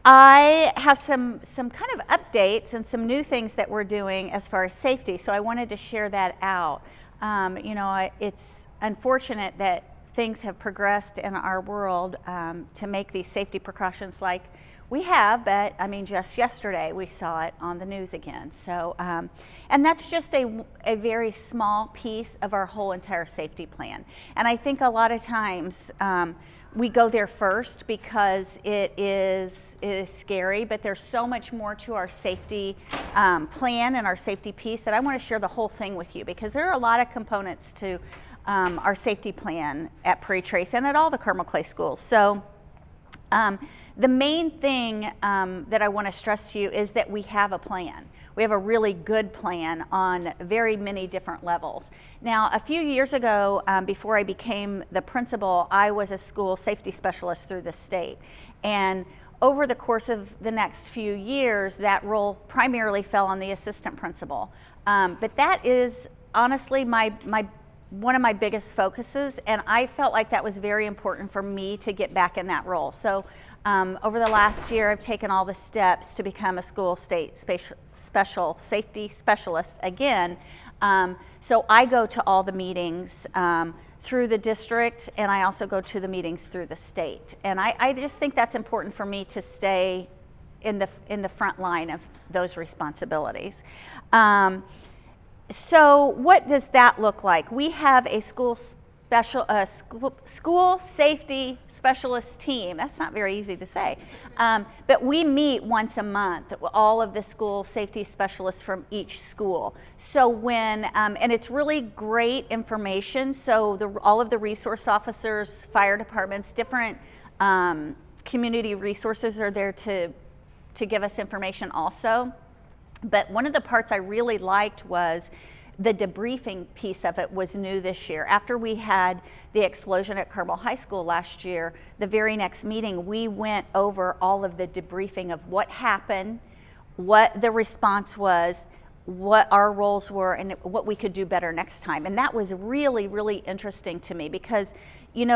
I have some kind of updates and some new things that we're doing as far as safety, so I wanted to share that out. It's unfortunate that things have progressed in our world to make these safety precautions like we have, but I mean, just yesterday we saw it on the news again. So, and that's just a very small piece of our whole entire safety plan. And I think a lot of times we go there first because it is scary, but there's so much more to our safety plan and our safety piece that I want to share the whole thing with you, because there are a lot of components to our safety plan at Prairie Trace and at all the Carmel Clay schools. So the main thing that I want to stress to you is that we have a plan. We have a really good plan on very many different levels. Now, a few years ago, before I became the principal, I was a school safety specialist through the state. And over the course of the next few years, that role primarily fell on the assistant principal. But that is honestly one of my biggest focuses, and I felt like that was very important for me to get back in that role. So over the last year, I've taken all the steps to become a school state special safety specialist again. So I go to all the meetings through the district, and I also go to the meetings through the state. And I just think that's important for me to stay in the front line of those responsibilities. So what does that look like? We have a school safety specialist team. That's not very easy to say. But we meet once a month, all of the school safety specialists from each school. So and it's really great information. So all of the resource officers, fire departments, different community resources are there to give us information also. But one of the parts I really liked was the debriefing piece of it was new this year. After we had the explosion at Carmel High School last year, the very next meeting, we went over all of the debriefing of what happened, what the response was, what our roles were, and what we could do better next time. And that was really, really interesting to me because, you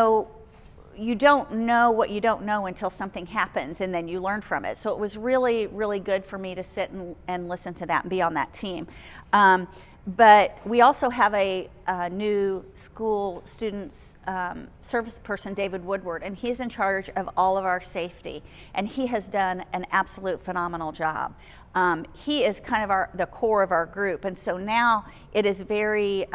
don't know what you don't know until something happens, and then you learn from it. So it was really, really good for me to sit and listen to that and be on that team. But we also have a new school students service person, David Woodward, and he's in charge of all of our safety, and he has done an absolute phenomenal job. He is kind of the core of our group, and so now it is very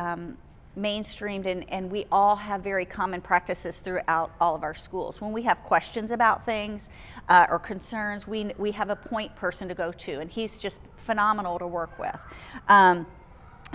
mainstreamed, and we all have very common practices throughout all of our schools. When we have questions about things or concerns, we have a point person to go to, and he's just phenomenal to work with.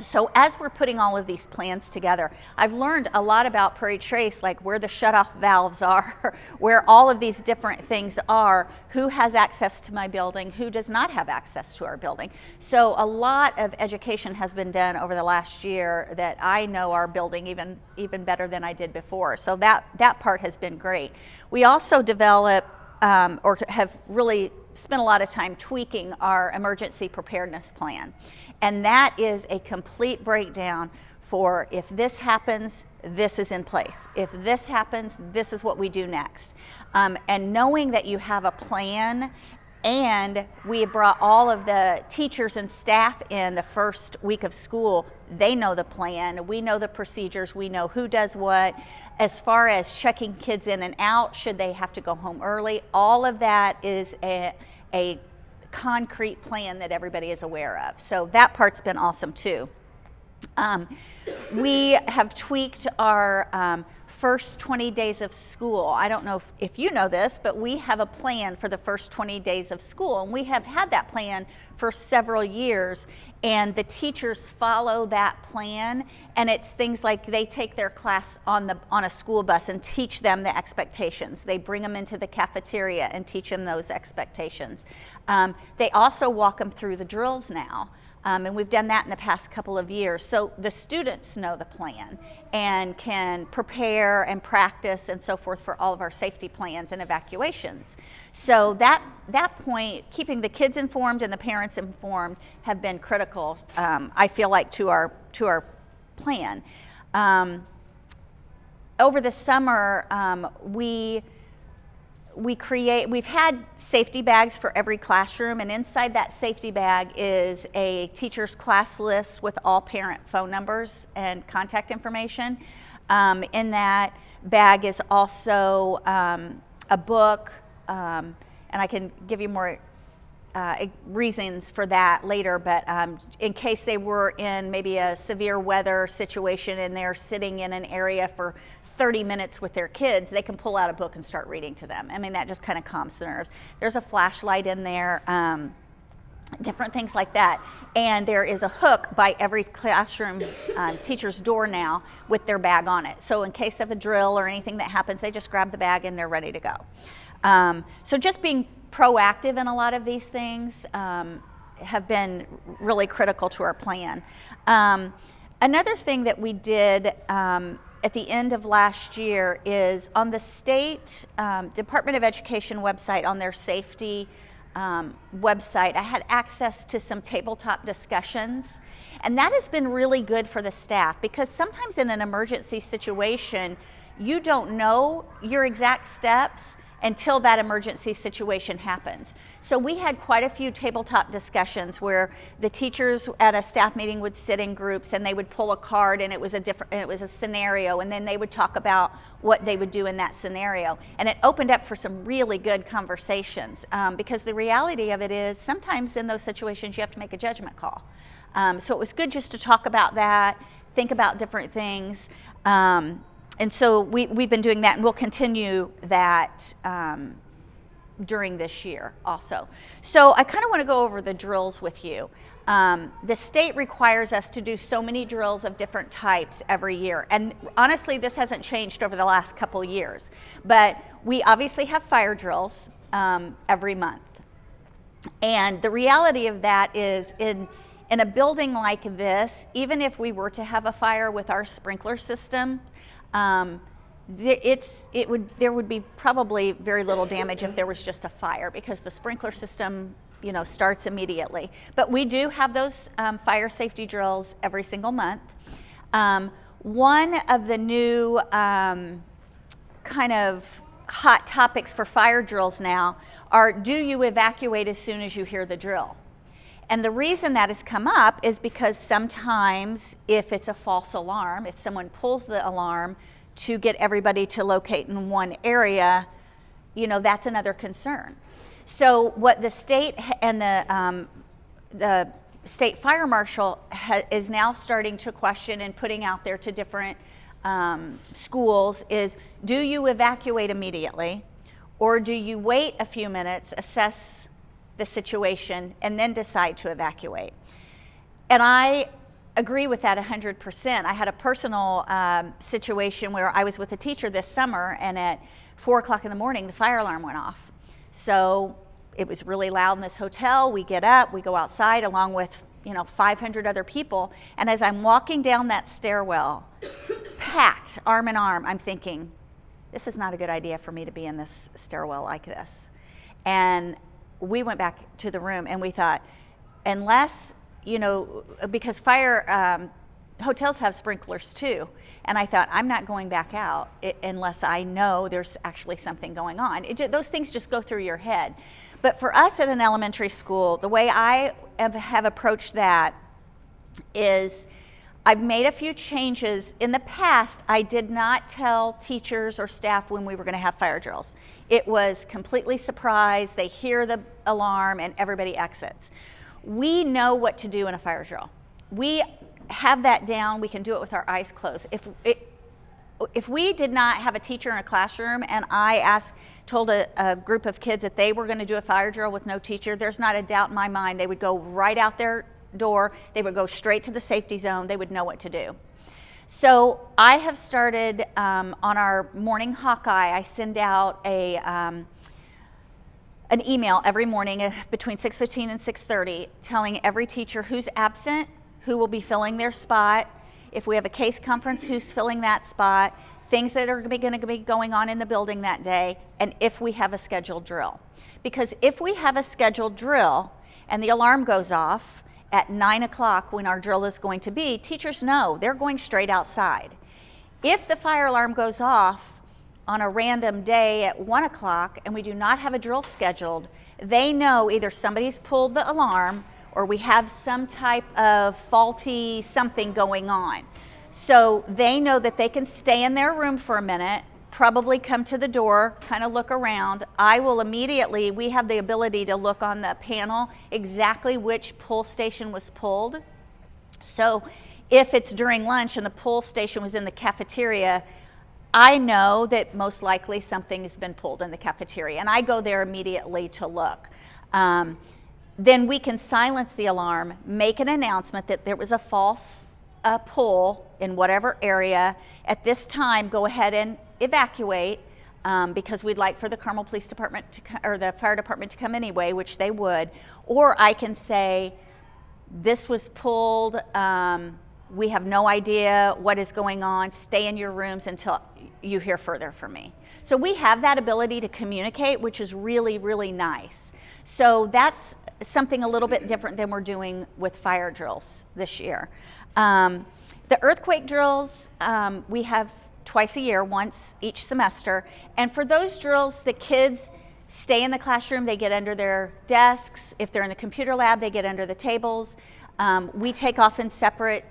So as we're putting all of these plans together, I've learned a lot about Prairie Trace, like where the shutoff valves are, where all of these different things are, who has access to my building, who does not have access to our building. So a lot of education has been done over the last year that I know our building even better than I did before. So that part has been great. We also develop or have really spent a lot of time tweaking our emergency preparedness plan. And that is a complete breakdown for if this happens, this is in place. If this happens, this is what we do next. And knowing that you have a plan, and we brought all of the teachers and staff in the first week of school, they know the plan, we know the procedures, we know who does what. As far as checking kids in and out, should they have to go home early, all of that is a concrete plan that everybody is aware of. So that part's been awesome too. We have tweaked our first 20 days of school. I don't know if you know this, but we have a plan for the first 20 days of school, and we have had that plan for several years, and the teachers follow that plan, and it's things like they take their class on a school bus and teach them the expectations. They bring them into the cafeteria and teach them those expectations. They also walk them through the drills now. And we've done that in the past couple of years. So the students know the plan and can prepare and practice and so forth for all of our safety plans and evacuations. So that point, keeping the kids informed and the parents informed have been critical, I feel like, to our plan. Over the summer, we we've had safety bags for every classroom, and inside that safety bag is a teacher's class list with all parent phone numbers and contact information. In that bag is also a book, and I can give you more reasons for that later, but in case they were in maybe a severe weather situation and they're sitting in an area for 30 minutes with their kids, they can pull out a book and start reading to them. I mean, that just kind of calms the nerves. There's a flashlight in there, different things like that. And there is a hook by every classroom teacher's door now with their bag on it. So in case of a drill or anything that happens, they just grab the bag and they're ready to go. So just being proactive in a lot of these things have been really critical to our plan. Another thing that we did at the end of last year is on the state Department of Education website, on their safety website, I had access to some tabletop discussions, and that has been really good for the staff, because sometimes in an emergency situation you don't know your exact steps until that emergency situation happens. So we had quite a few tabletop discussions where the teachers at a staff meeting would sit in groups and they would pull a card, and it was a scenario, and then they would talk about what they would do in that scenario. And it opened up for some really good conversations, because the reality of it is sometimes in those situations you have to make a judgment call. So it was good just to talk about that, think about different things. And so we've been doing that, and we'll continue that during this year also. So I kind of want to go over the drills with you. The state requires us to do so many drills of different types every year. And honestly, this hasn't changed over the last couple years. But we obviously have fire drills every month. And the reality of that is in a building like this, even if we were to have a fire with our sprinkler system, there would be probably very little damage if there was just a fire, because the sprinkler system, starts immediately. But we do have those fire safety drills every single month. One of the new kind of hot topics for fire drills now are, do you evacuate as soon as you hear the drill? And the reason that has come up is because sometimes if it's a false alarm, if someone pulls the alarm to get everybody to locate in one area, that's another concern. So what the state and the state fire marshal is now starting to question and putting out there to different schools is, do you evacuate immediately, or do you wait a few minutes, assess the situation, and then decide to evacuate? And I agree with that 100%. I had a personal situation where I was with a teacher this summer, and at 4 o'clock in the morning the fire alarm went off. So it was really loud in this hotel. We get up, we go outside along with 500 other people, and as I'm walking down that stairwell, packed arm in arm, I'm thinking, this is not a good idea for me to be in this stairwell like this. And we went back to the room and we thought, unless, because hotels have sprinklers too. And I thought, I'm not going back out unless I know there's actually something going on. Those things just go through your head. But for us at an elementary school, the way I have approached that is, I've made a few changes. In the past, I did not tell teachers or staff when we were going to have fire drills. It was completely surprise. They hear the alarm and everybody exits. We know what to do in a fire drill. We have that down. We can do it with our eyes closed. If we did not have a teacher in a classroom and I told a group of kids that they were going to do a fire drill with no teacher, there's not a doubt in my mind they would go right out their door, they would go straight to the safety zone, they would know what to do. So I have started on our morning Hawkeye, I send out an email every morning between 6:15 and 6:30 telling every teacher who's absent, who will be filling their spot, if we have a case conference, who's filling that spot, things that are going to be going on in the building that day, and if we have a scheduled drill. Because if we have a scheduled drill and the alarm goes off at 9 o'clock when our drill is going to be, teachers know they're going straight outside. If the fire alarm goes off on a random day at 1 o'clock and we do not have a drill scheduled, they know either somebody's pulled the alarm or we have some type of faulty something going on. So they know that they can stay in their room for a minute, probably come to the door, kind of look around. I will immediately, we have the ability to look on the panel exactly which pull station was pulled. So if it's during lunch and the pull station was in the cafeteria, I know that most likely something has been pulled in the cafeteria, and I go there immediately to look. Then we can silence the alarm, make an announcement that there was a false pull in whatever area. At this time, go ahead and evacuate because we'd like for the Carmel Police Department or the fire department to come anyway, which they would. Or I can say, this was pulled. We have no idea what is going on. Stay in your rooms until you hear further from me. So we have that ability to communicate, which is really, really nice. So that's something a little bit different than we're doing with fire drills this year. The earthquake drills, we have twice a year, once each semester. And for those drills, the kids stay in the classroom. They get under their desks. If they're in the computer lab, they get under the tables. We take off in separate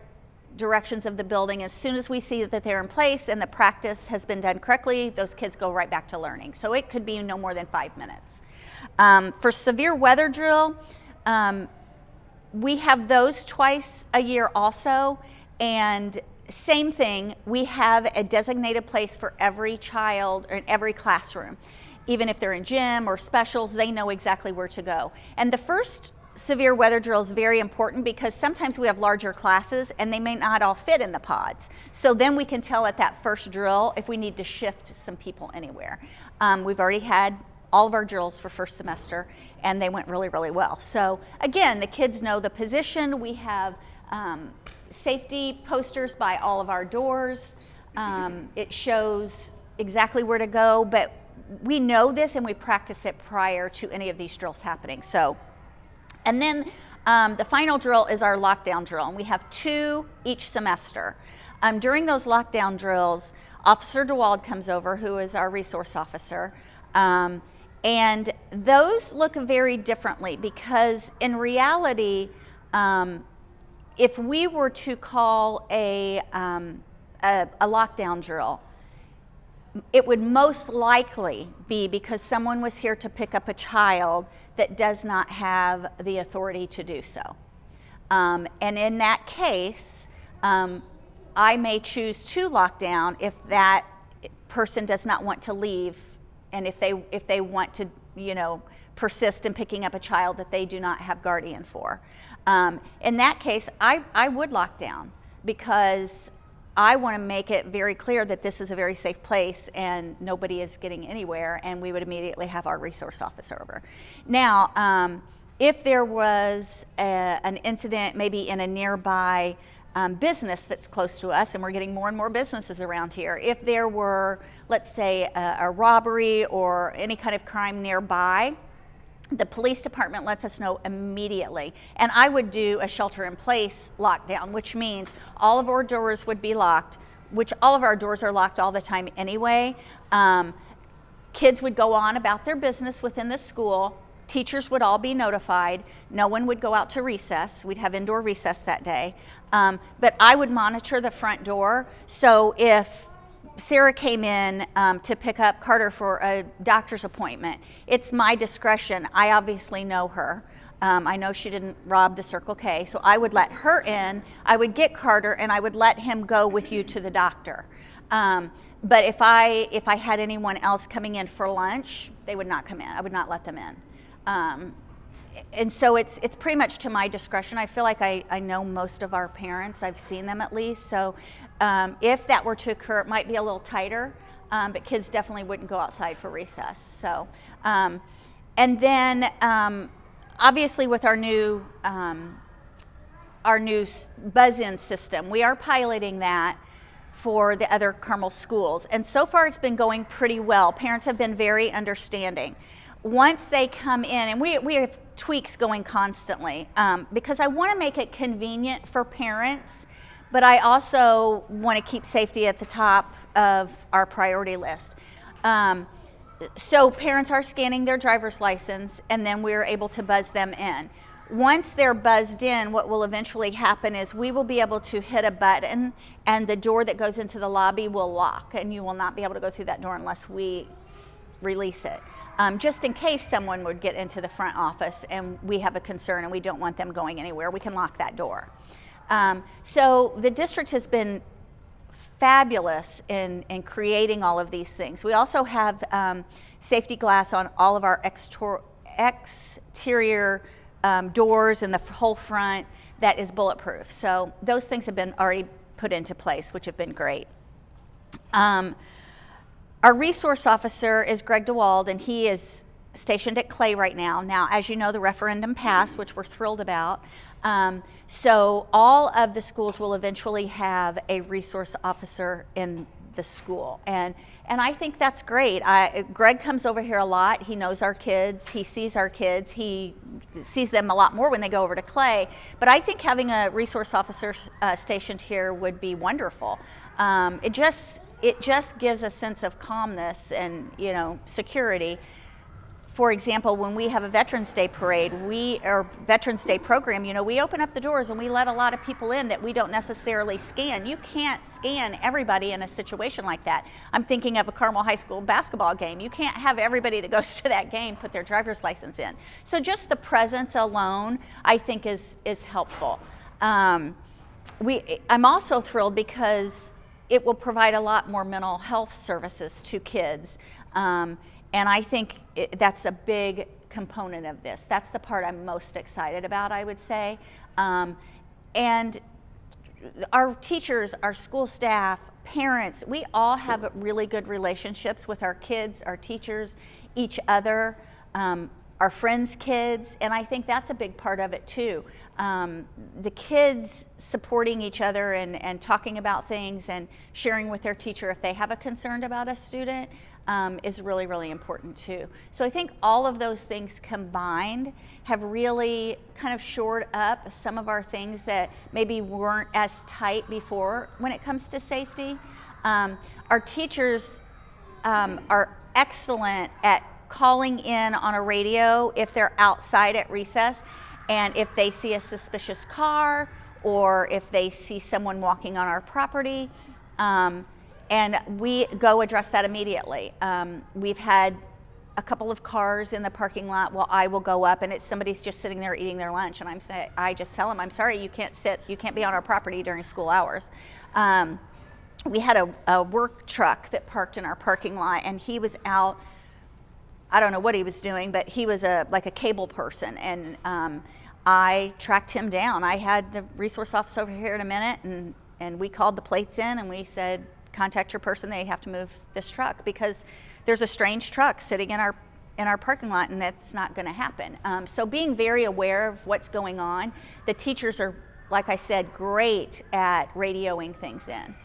directions of the building. As soon as we see that they're in place and the practice has been done correctly, those kids go right back to learning. So it could be no more than 5 minutes. For severe weather drill, we have those twice a year also, and same thing, we have a designated place for every child or in every classroom. Even if they're in gym or specials, they know exactly where to go. And the first severe weather drill is very important because sometimes we have larger classes and they may not all fit in the pods. So then we can tell at that first drill if we need to shift some people anywhere. We've already had all of our drills for first semester and they went really, really well. So again, the kids know the position. We have safety posters by all of our doors. It shows exactly where to go, but we know this and we practice it prior to any of these drills happening. So. And then the final drill is our lockdown drill, and we have 2 each semester. During those lockdown drills, Officer DeWald comes over, who is our resource officer, and those look very differently because in reality, if we were to call a lockdown drill, it would most likely be because someone was here to pick up a child that does not have the authority to do so. And in that case, I may choose to lock down if that person does not want to leave and if they want to, persist in picking up a child that they do not have guardian for. In that case, I would lock down because I want to make it very clear that this is a very safe place and nobody is getting anywhere, and we would immediately have our resource officer over. Now, if there was an incident maybe in a nearby business that's close to us, and we're getting more and more businesses around here, if there were, let's say, a robbery or any kind of crime nearby, the police department lets us know immediately. And I would do a shelter-in-place lockdown, which means all of our doors would be locked, which all of our doors are locked all the time anyway. Kids would go on about their business within the school. Teachers would all be notified. No one would go out to recess. We'd have indoor recess that day. But I would monitor the front door. So if Sarah came in to pick up Carter for a doctor's appointment, it's my discretion. I obviously know her. I know she didn't rob the Circle K, so I would let her in. I would get Carter, and I would let him go with you to the doctor. But if I had anyone else coming in for lunch, they would not come in. I would not let them in. And so it's pretty much to my discretion. I feel like I know most of our parents. I've seen them at least. So if that were to occur, it might be a little tighter, but kids definitely wouldn't go outside for recess. So, and then obviously with our new buzz-in system, we are piloting that for the other Carmel schools. And so far it's been going pretty well. Parents have been very understanding. Once they come in, and we have tweaks going constantly because I want to make it convenient for parents, but I also want to keep safety at the top of our priority list. So parents are scanning their driver's license, and then we're able to buzz them in. Once they're buzzed in, what will eventually happen is we will be able to hit a button, and the door that goes into the lobby will lock, and you will not be able to go through that door unless we release it. Just in case someone would get into the front office and we have a concern and we don't want them going anywhere, we can lock that door. So the district has been fabulous in creating all of these things. We also have safety glass on all of our exterior doors and the whole front that is bulletproof. So those things have been already put into place, which have been great. Our resource officer is Greg DeWald, and he is stationed at Clay right now. Now, as you know, the referendum passed, which we're thrilled about. So all of the schools will eventually have a resource officer in the school. And I think that's great. Greg comes over here a lot. He knows our kids. He sees our kids. He sees them a lot more when they go over to Clay. But I think having a resource officer stationed here would be wonderful. It just gives a sense of calmness and, security. For example, when we have a Veterans Day parade, or Veterans Day program, we open up the doors and we let a lot of people in that we don't necessarily scan. You can't scan everybody in a situation like that. I'm thinking of a Carmel High School basketball game. You can't have everybody that goes to that game put their driver's license in. So just the presence alone, I think, is helpful. I'm also thrilled because it will provide a lot more mental health services to kids. And I think that's a big component of this. That's the part I'm most excited about, I would say. And our teachers, our school staff, parents, we all have really good relationships with our kids, our teachers, each other, our friends' kids, and I think that's a big part of it too. The kids supporting each other and talking about things and sharing with their teacher if they have a concern about a student is really, really important too. So I think all of those things combined have really kind of shored up some of our things that maybe weren't as tight before when it comes to safety. Our teachers are excellent at calling in on a radio if they're outside at recess, and if they see a suspicious car or if they see someone walking on our property, and we go address that immediately. We've had a couple of cars in the parking lot. Well, I will go up, and it's somebody's just sitting there eating their lunch, and I just tell them, I'm sorry, you can't be on our property during school hours. We had a work truck that parked in our parking lot, and he was out. I don't know what he was doing, but he was like a cable person, and I tracked him down. I had the resource office over here in a minute, and we called the plates in, and we said, contact your person, they have to move this truck, because there's a strange truck sitting in our parking lot, and that's not going to happen. So being very aware of what's going on. The teachers are, like I said, great at radioing things in.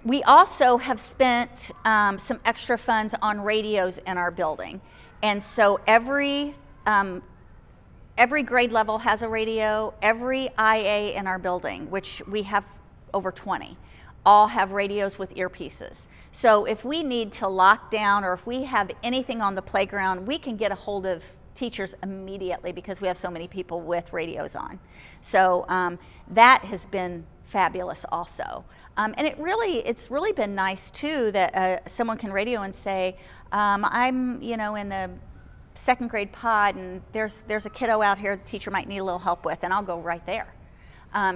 We also have spent some extra funds on radios in our building, and so every grade level has a radio. Every IA in our building, which we have over 20, all have radios with earpieces. So if we need to lock down, or if we have anything on the playground, we can get a hold of teachers immediately because we have so many people with radios on. So that has been fabulous also. And it's really been nice too that someone can radio and say, I'm in the second grade pod, and there's a kiddo out here the teacher might need a little help with, and I'll go right there.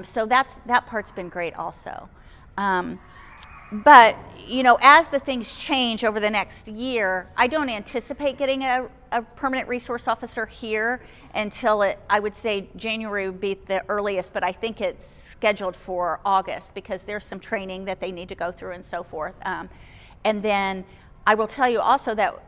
So that part's been great also. But as the things change over the next year, I don't anticipate getting a permanent resource officer here until I would say January would be the earliest, but I think it's scheduled for August because there's some training that they need to go through and so forth. And then I will tell you also that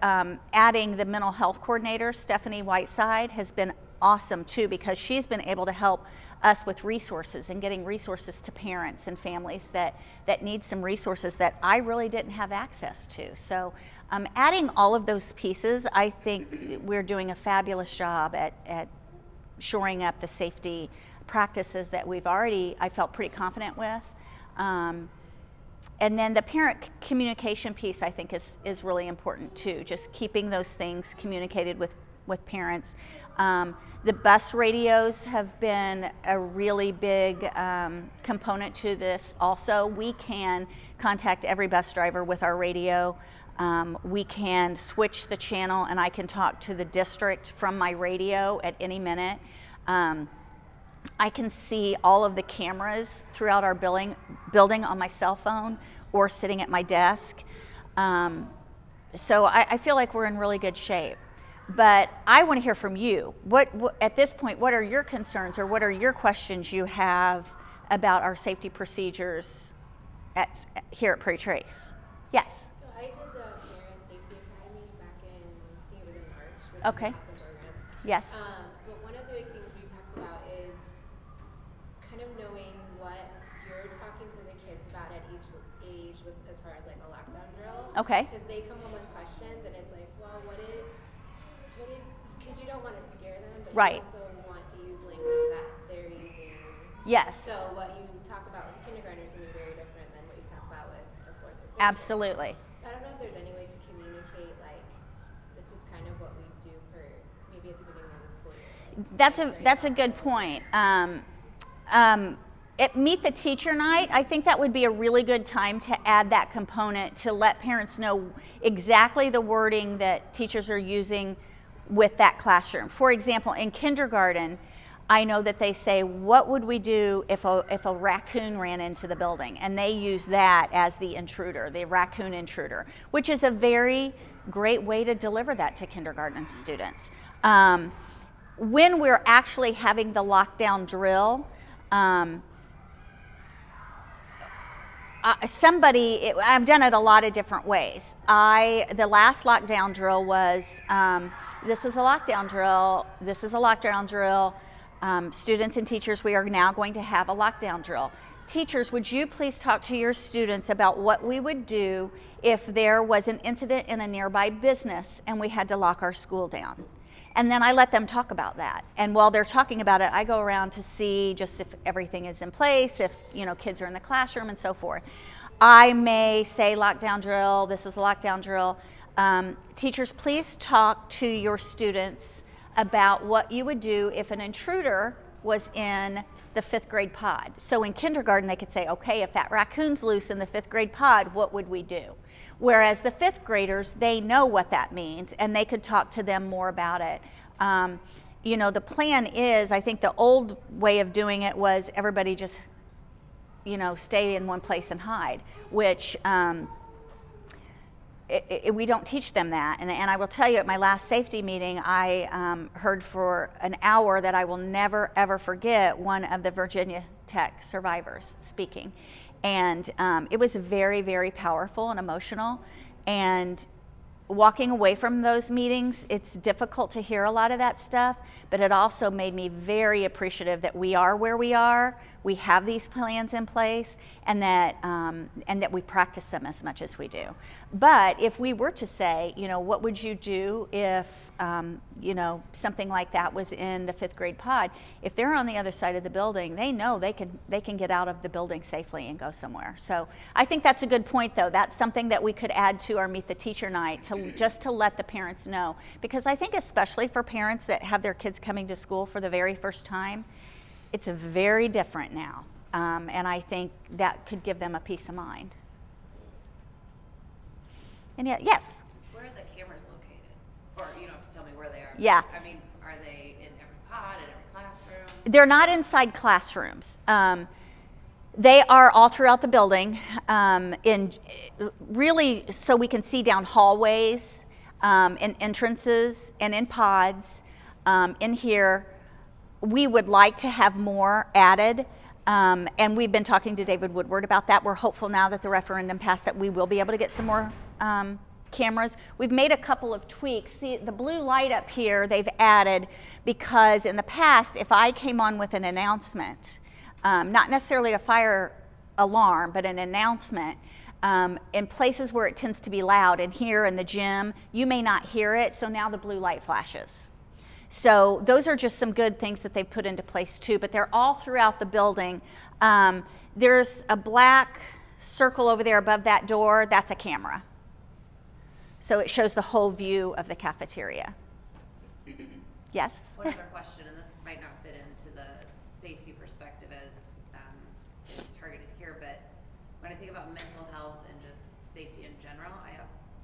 adding the mental health coordinator, Stephanie Whiteside, has been awesome too, because she's been able to help us with resources and getting resources to parents and families that need some resources that I really didn't have access to. So adding all of those pieces, I think we're doing a fabulous job at shoring up the safety practices that I felt pretty confident with. And then the parent communication piece, I think, is really important too. Just keeping those things communicated with parents. The bus radios have been a really big component to this also. We can contact every bus driver with our radio. We can switch the channel, and I can talk to the district from my radio at any minute. I can see all of the cameras throughout our building on my cell phone or sitting at my desk. So I feel like we're in really good shape. But I want to hear from you. What at this point, what are your concerns or what are your questions you have about our safety procedures here at Prairie Trace? Yes? So I did the Parent Safety Academy back in, I think it was in March. Okay. Yes. But one of the big things we talked about is kind of knowing what you're talking to the kids about at each age with as far as like a lockdown drill. Okay. Because they come home with questions and it's like, well, because you don't want to scare them, but right. you also want to use language that they're using. Yes. So what you talk about with kindergartners is going to be very different than what you talk about with a fourth or fifth. Absolutely. So I don't know if there's any way to communicate like this is kind of what we do for maybe at the beginning of the school year. That's a good point. At Meet the Teacher Night, I think that would be a really good time to add that component to let parents know exactly the wording that teachers are using with that classroom. For example, in kindergarten, I know that they say, what would we do if a raccoon ran into the building? And they use that as the intruder, the raccoon intruder, which is a very great way to deliver that to kindergarten students. When we're actually having the lockdown drill, I've done it a lot of different ways. The last lockdown drill was, this is a lockdown drill, this is a lockdown drill. Students and teachers, we are now going to have a lockdown drill. Teachers, would you please talk to your students about what we would do if there was an incident in a nearby business and we had to lock our school down? And then I let them talk about that. And while they're talking about it, I go around to see just if everything is in place, if kids are in the classroom and so forth. I may say lockdown drill, this is a lockdown drill. Teachers, please talk to your students about what you would do if an intruder was in the 5th grade pod. So in kindergarten, they could say, okay, if that raccoon's loose in the 5th grade pod, what would we do? Whereas the 5th graders, they know what that means, and they could talk to them more about it. The plan is, I think the old way of doing it was everybody just, stay in one place and hide, which we don't teach them that. And I will tell you, at my last safety meeting, I heard for an hour that I will never, ever forget one of the Virginia Tech survivors speaking. And it was very, very powerful and emotional. And walking away from those meetings, it's difficult to hear a lot of that stuff, but it also made me very appreciative that we are where we are, we have these plans in place, and that we practice them as much as we do. But if we were to say, what would you do if something like that was in the 5th grade pod? If they're on the other side of the building, they know they can get out of the building safely and go somewhere. So I think that's a good point, though. That's something that we could add to our Meet the Teacher Night just to let the parents know, because I think especially for parents that have their kids coming to school for the very first time, it's very different now, and I think that could give them a peace of mind. And yes? Where are the cameras located? Or you don't have to tell me where they are. Yeah. I mean, are they in every pod, in every classroom? They're not inside classrooms. They are all throughout the building, really so we can see down hallways, in entrances, and in pods. In here, we would like to have more added, and we've been talking to David Woodward about that. We're hopeful now that the referendum passed that we will be able to get some more cameras. We've made a couple of tweaks. See, the blue light up here they've added because in the past, if I came on with an announcement, not necessarily a fire alarm, but an announcement, in places where it tends to be loud, and here in the gym, you may not hear it, so now the blue light flashes. So those are just some good things that they've put into place too, but they're all throughout the building. There's a black circle over there above that door, that's a camera. So it shows the whole view of the cafeteria. Yes? One other question, and this might not fit into the safety perspective as is targeted here, but when I think about mental health and just safety in general, I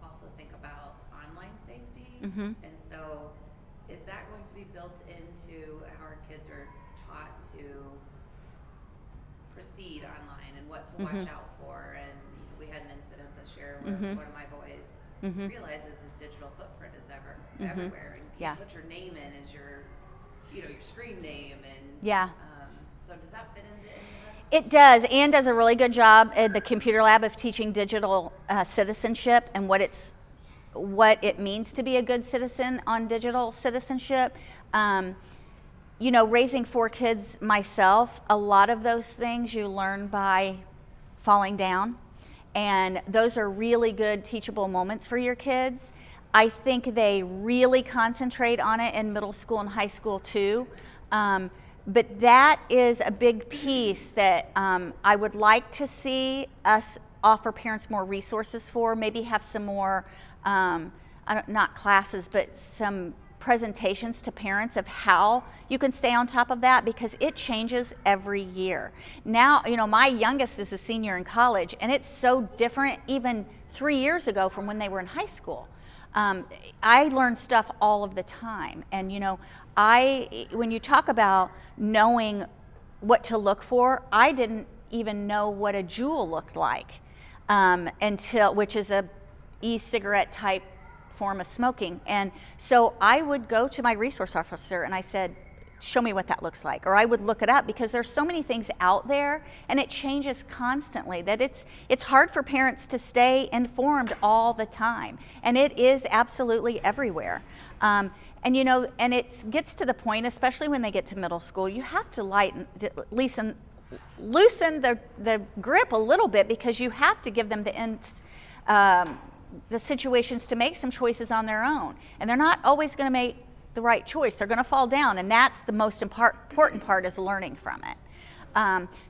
also think about online safety. Mm-hmm. And so is that going to be built into how our kids are taught to proceed online and what to watch out for? And we had an incident this year where one of my boys realizes his digital footprint is everywhere, and you put your name in as your screen name, and so does that fit into any of this? It does. Anne does a really good job at the computer lab of teaching digital citizenship and what it means to be a good citizen on digital citizenship. Raising 4 kids myself, a lot of those things you learn by falling down, and those are really good teachable moments for your kids. I think they really concentrate on it in middle school and high school too. But that is a big piece that I would like to see us offer parents more resources for, maybe have some more, not classes, but some presentations to parents of how you can stay on top of that, because it changes every year. Now, my youngest is a senior in college, and it's so different even 3 years ago from when they were in high school. I learn stuff all of the time, and when you talk about knowing what to look for, I didn't even know what a Juul looked like which is a e-cigarette type form of smoking. And so I would go to my resource officer and I said, show me what that looks like. Or I would look it up, because there's so many things out there and it changes constantly that it's hard for parents to stay informed all the time. And it is absolutely everywhere. And it gets to the point, especially when they get to middle school, you have to loosen the grip a little bit, because you have to give them the situations to make some choices on their own. And they're not always going to make the right choice. They're going to fall down, and that's the most important part, is learning from it.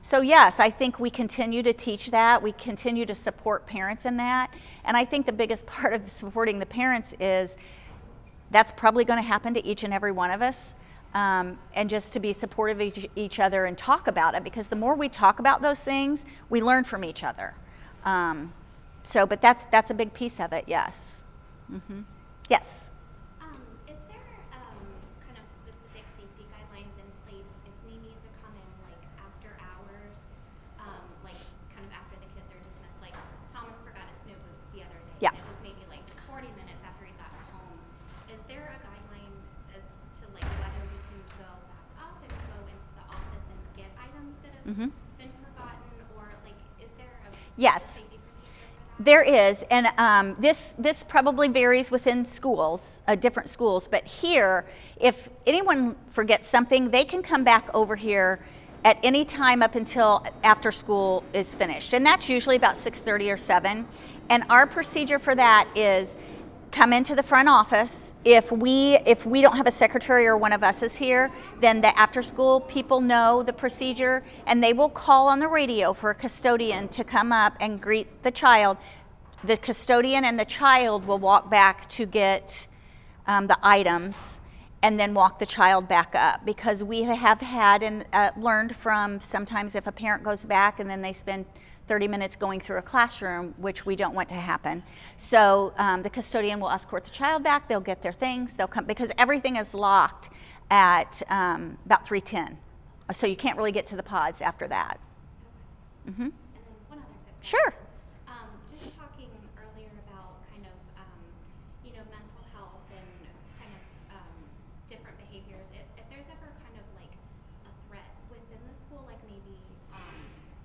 So yes, I think we continue to teach that. We continue to support parents in that. And I think the biggest part of supporting the parents is that's probably going to happen to each and every one of us. And just to be supportive of each other and talk about it, because the more we talk about those things, we learn from each other. But that's a big piece of it, yes. Yes? Is there kind of specific safety guidelines in place if we need to come in after hours, kind of after the kids are dismissed? Like Thomas forgot his snow boots the other day, and it was maybe 40 minutes after he got home. Is there a guideline as to whether we can go back up and go into the office and get items that have been forgotten, or is there a Yes. safety procedure for that? There is, and this probably varies within schools, different schools, but here, if anyone forgets something, they can come back over here at any time up until after school is finished, and that's usually about 6:30 or 7, and our procedure for that is come into the front office. If we don't have a secretary or one of us is here, then the after school people know the procedure, and they will call on the radio for a custodian to come up and greet the child. The custodian and the child will walk back to get the items and then walk the child back up, because we have had and learned from sometimes if a parent goes back and then they spend 30 minutes going through a classroom, which we don't want to happen. So the custodian will escort the child back, they'll get their things, they'll come, because everything is locked at about 3:10. So you can't really get to the pods after that. And then one other quick question. Sure. Just talking earlier about kind of, mental health and kind of different behaviors. If there's ever kind of a threat within the school, maybe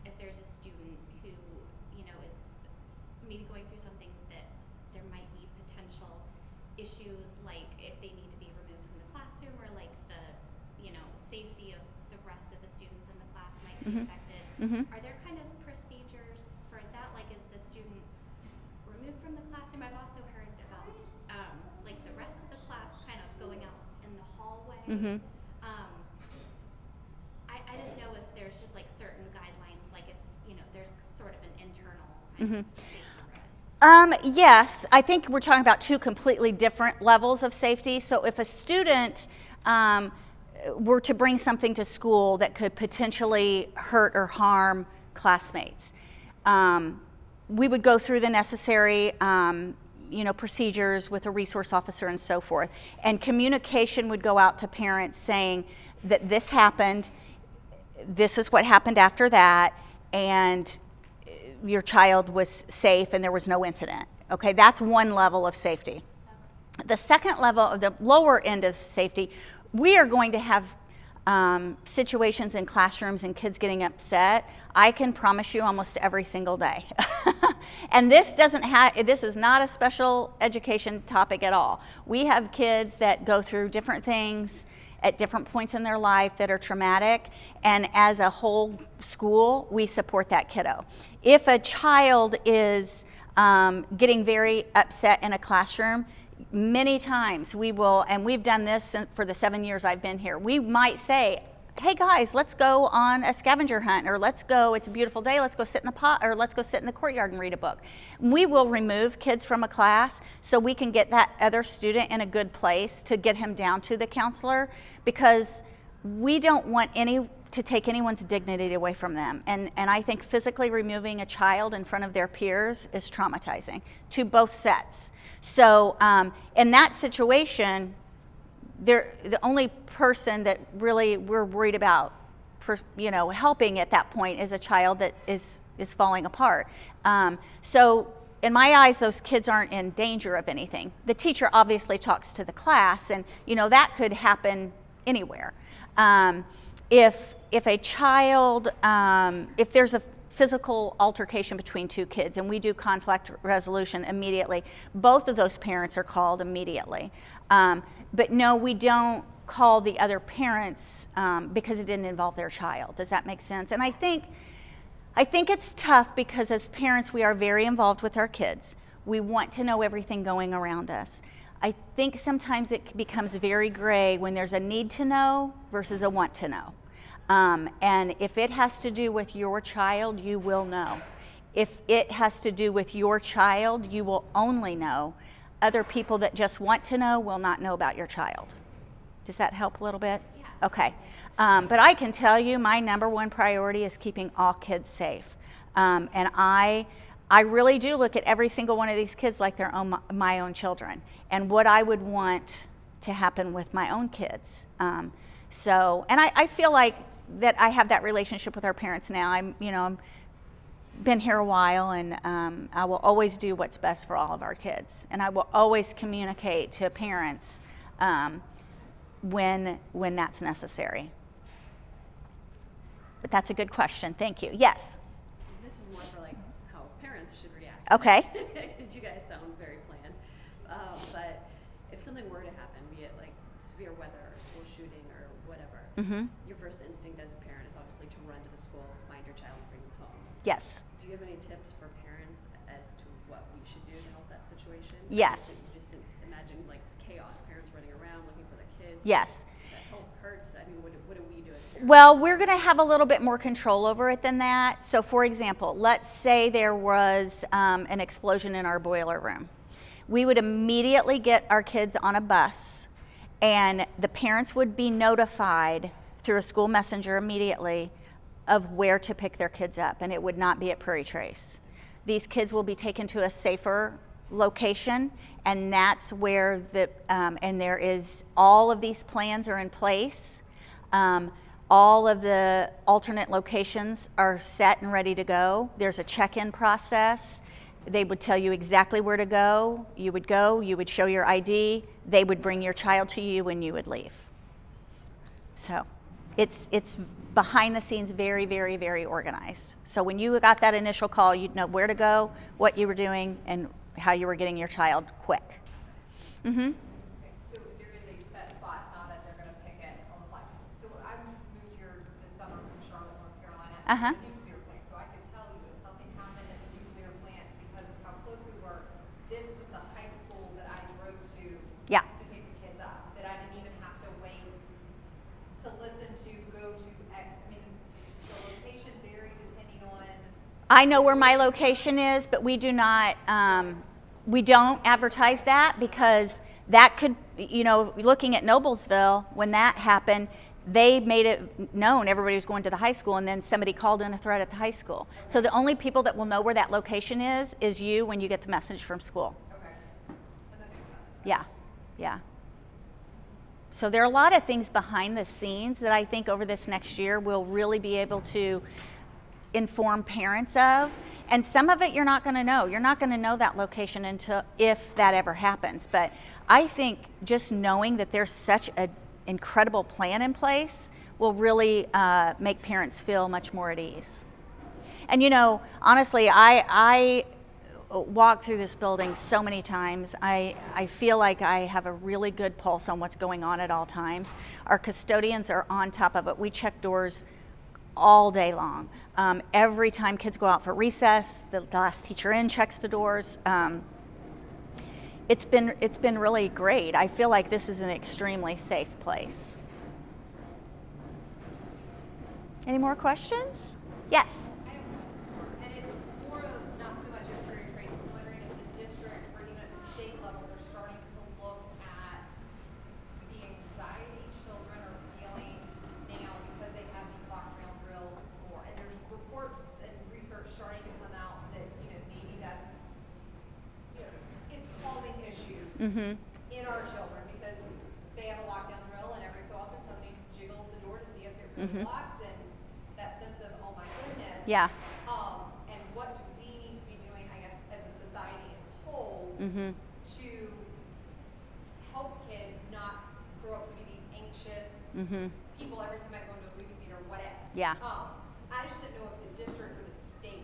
if there's a student who, is maybe going through something that there might be potential issues, if they need to be removed from the classroom, or the, safety of the rest of the students in the class might be affected. Are there kind of procedures for that? Is the student removed from the classroom? I've also heard about the rest of the class kind of going out in the hallway. I didn't know if there's just certain guidelines, if there's sort of an internal kind of risk? Yes, I think we're talking about two completely different levels of safety. So if a student were to bring something to school that could potentially hurt or harm classmates, we would go through the necessary procedures with a resource officer and so forth. And communication would go out to parents saying that this happened, this is what happened after that, and your child was safe and there was no incident. Okay, that's one level of safety. The second level, of the lower end of safety, we are going to have situations in classrooms and kids getting upset. I can promise you almost every single day. And this is not a special education topic at all. We have kids that go through different things at different points in their life that are traumatic, and as a whole school, we support that kiddo. If a child is getting very upset in a classroom, many times we will, and we've done this for the 7 years I've been here, we might say, hey guys, let's go on a scavenger hunt, or let's go, it's a beautiful day, let's go sit in the pot, or let's go sit in the courtyard and read a book. We will remove kids from a class so we can get that other student in a good place to get him down to the counselor, because we don't want to take anyone's dignity away from them. And I think physically removing a child in front of their peers is traumatizing to both sets. So in that situation, the only person that really we're worried about helping at that point is a child that is falling apart. So in my eyes, those kids aren't in danger of anything. The teacher obviously talks to the class, and that could happen anywhere. If a child, if there's a physical altercation between two kids and we do conflict resolution immediately, both of those parents are called immediately. But no, we don't call the other parents because it didn't involve their child. Does that make sense? And I think it's tough because as parents, we are very involved with our kids. We want to know everything going around us. I think sometimes it becomes very gray when there's a need to know versus a want to know. And if it has to do with your child, you will know. If it has to do with your child, you will only know. Other people that just want to know will not know about your child. Does that help a little bit? Yeah. Okay. But I can tell you my number one priority is keeping all kids safe. And I really do look at every single one of these kids like they're my own children, and what I would want to happen with my own kids. And I feel like that I have that relationship with our parents now. I'm been here a while, and I will always do what's best for all of our kids, and I will always communicate to parents when that's necessary. But that's a good question. Thank you. Yes. This is more for how parents should react. Okay. Because you guys sound very planned. But if something were to happen, be it severe weather or school shooting or whatever, your first instinct as a parent is obviously to run to the school, find your child, and bring them home. Yes. Do you have any tips for parents as to what we should do to help that situation? Yes. You just imagine chaos, parents running around looking for their kids. Yes. Does that help, hurts? I mean, what do we do as parents? Well, we're going to have a little bit more control over it than that. So, for example, let's say there was an explosion in our boiler room. We would immediately get our kids on a bus, and the parents would be notified through a school messenger immediately of where to pick their kids up, and it would not be at Prairie Trace. These kids will be taken to a safer location, and that's where and there is, all of these plans are in place. All of the alternate locations are set and ready to go. There's a check-in process. They would tell you exactly where to go. You would show your ID. They would bring your child to you, and you would leave. So it's behind the scenes very, very, very organized. So when you got that initial call, you'd know where to go, what you were doing, and how you were getting your child quick. Mm-hmm. So there is a set spot now that they're going to pick it on the flight. So I moved here this summer from Charlotte, North Carolina. Uh-huh. A nuclear plant. So I could tell you if something happened at the nuclear plant because of how close we were. This was the high school that I drove to Yeah. to pick the kids up. That I didn't even have to wait to listen to go to X. I mean, is the location vary depending on I know where my location is, but we do not, we don't advertise that because that could, looking at Noblesville, when that happened, they made it known everybody was going to the high school, and then somebody called in a threat at the high school. So the only people that will know where that location is you when you get the message from school. Okay. And that makes sense. Yeah, yeah. So there are a lot of things behind the scenes that I think over this next year we'll really be able to inform parents of. And some of it you're not going to know. You're not going to know that location until if that ever happens. But I think just knowing that there's such an incredible plan in place will really make parents feel much more at ease. And honestly, I walk through this building so many times. I feel like I have a really good pulse on what's going on at all times. Our custodians are on top of it. We check doors all day long. Every time kids go out for recess, the last teacher in checks the doors. It's been really great. I feel like this is an extremely safe place. Any more questions? Yes. I have one more, and it's more of not so much a career trade, but wondering if the district or even at the state level, they're starting to look at the anxiety children are feeling now because they have these lockdown drills more. And there's reports and research starting to come out that, maybe that's, it's causing issues in our children because they have a lockdown drill and every so often somebody jiggles the door to see if they're really locked, and that sense of, oh my goodness. Yeah. And what do we need to be doing, I guess, as a society as a whole to help kids not grow up to be these anxious people every time I go into a movie theater or whatever. Yeah. I just didn't know if the district or the state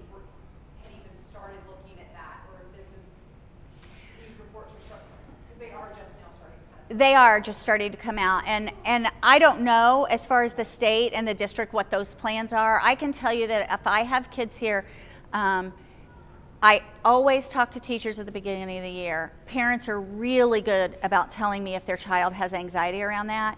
had even started looking at that, or if these reports are starting, because they are just now starting to kind of. They are just starting to come out, and I don't know as far as the state and the district what those plans are. I can tell you that if I have kids here, I always talk to teachers at the beginning of the year. Parents are really good about telling me if their child has anxiety around that.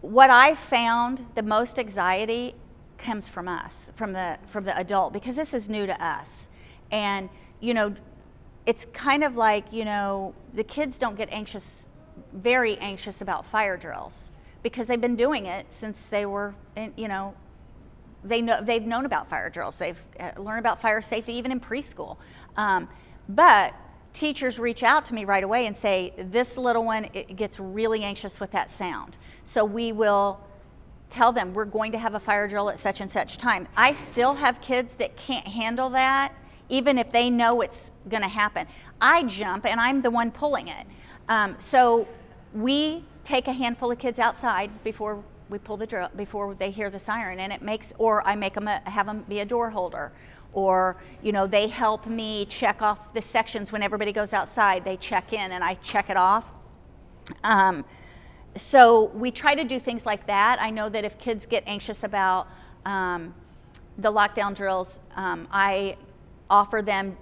What I found, the most anxiety comes from us, from the adult, because this is new to us. And it's kind of like, the kids don't get very anxious about fire drills because they've been doing it since they were, they've known about fire drills. They've learned about fire safety even in preschool. But teachers reach out to me right away and say, this little one it gets really anxious with that sound. So we will tell them we're going to have a fire drill at such and such time. I still have kids that can't handle that, even if they know it's going to happen. I jump and I'm the one pulling it. So we take a handful of kids outside before we pull the drill, before they hear the siren, and I make them have them be a door holder, or they help me check off the sections when everybody goes outside. They check in and I check it off. So we try to do things like that. I know that if kids get anxious about the lockdown drills, I offer them,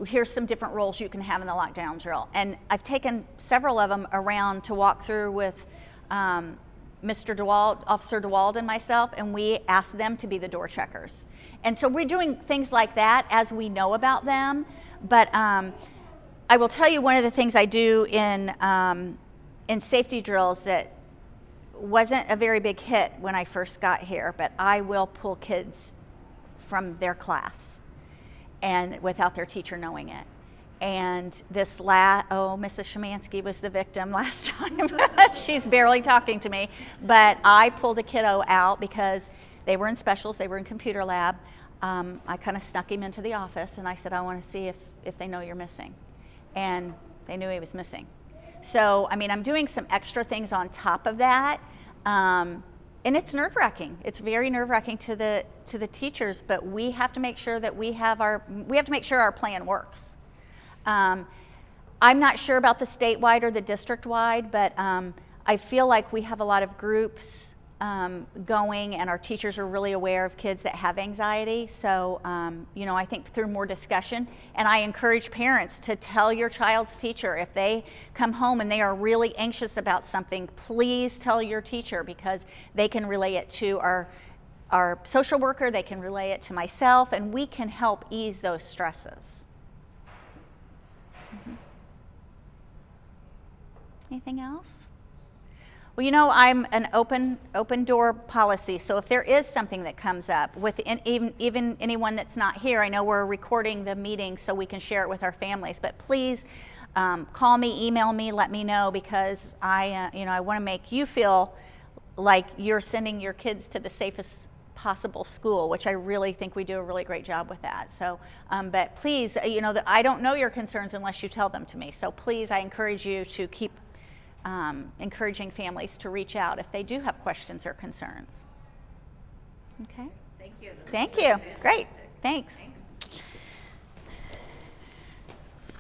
here's some different roles you can have in the lockdown drill. And I've taken several of them around to walk through with Mr. DeWald, Officer DeWald and myself, and we ask them to be the door checkers. And so we're doing things like that as we know about them. But I will tell you one of the things I do in safety drills that wasn't a very big hit when I first got here, but I will pull kids from their class and without their teacher knowing it. And Mrs. Shemansky was the victim last time. She's barely talking to me, but I pulled a kiddo out because they were in specials, they were in computer lab. I kind of snuck him into the office and I said, I want to see if they know you're missing. And they knew he was missing. So, I'm doing some extra things on top of that. And it's nerve-wracking. It's very nerve-wracking to the teachers, but we have to make sure that we have to make sure our plan works. I'm not sure about the statewide or the district-wide, but I feel like we have a lot of groups going, and our teachers are really aware of kids that have anxiety. So, I think through more discussion, and I encourage parents to tell your child's teacher if they come home and they are really anxious about something, please tell your teacher because they can relay it to our our social worker, they can relay it to myself, and we can help ease those stresses. Anything else? Well, you know, I'm an open door policy, so if there is something that comes up with even anyone that's not here, I know we're recording the meeting so we can share it with our families, but please call me, email me, let me know, because I want to make you feel like you're sending your kids to the safest possible school, which I really think we do a really great job with that. So, but please, I don't know your concerns unless you tell them to me. So please, I encourage you to keep encouraging families to reach out if they do have questions or concerns. Okay? Thank you. This Thank was you. fantastic. Great. Thanks. Thank